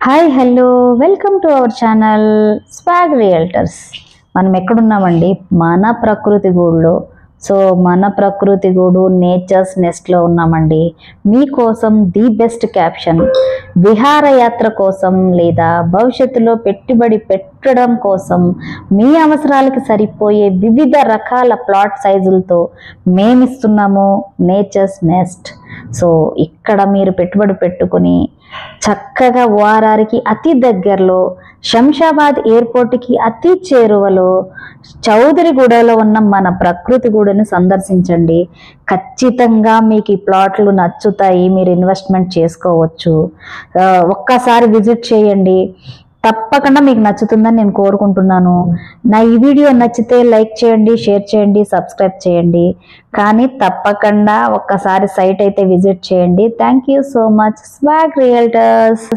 Hi hello welcome to our channel swag realtors. మనం ఎక్కడున్నామండి? మన ప్రకృతి గూడులో. సో మన ప్రకృతి గూడు నేచర్స్ నెస్ట్లో ఉన్నామండి. మీకోసం ది బెస్ట్ క్యాప్షన్, విహారయాత్ర కోసం లేదా భవిష్యత్తులో పెట్టుబడి పెట్టడం కోసం మీ అవసరాలకి సరిపోయే వివిధ రకాల ప్లాట్ సైజులతో మేమిస్తున్నాము నేచర్స్ నెస్ట్. సో ఇక్కడ మీరు పెట్టుబడి పెట్టుకుని చక్కగా ఓఆర్ఆర్కి అతి దగ్గరలో, శంషాబాద్ ఎయిర్పోర్ట్కి అతి చేరువలో, చౌదరిగూడలో ఉన్న మన ప్రకృతి గూడని సందర్శించండి. ఖచ్చితంగా మీకు ఈ ప్లాట్లు నచ్చుతాయి, మీరు ఇన్వెస్ట్మెంట్ చేసుకోవచ్చు. ఒక్కసారి విజిట్ చేయండి, తప్పకుండా మీకు నచ్చుతుందని నేను కోరుకుంటున్నాను. నా ఈ వీడియో నచ్చితే లైక్ చేయండి, షేర్ చేయండి, సబ్స్క్రైబ్ చేయండి. కానీ తప్పకుండా ఒక్కసారి సైట్ అయితే విజిట్ చేయండి. Thank you so much swag realtors.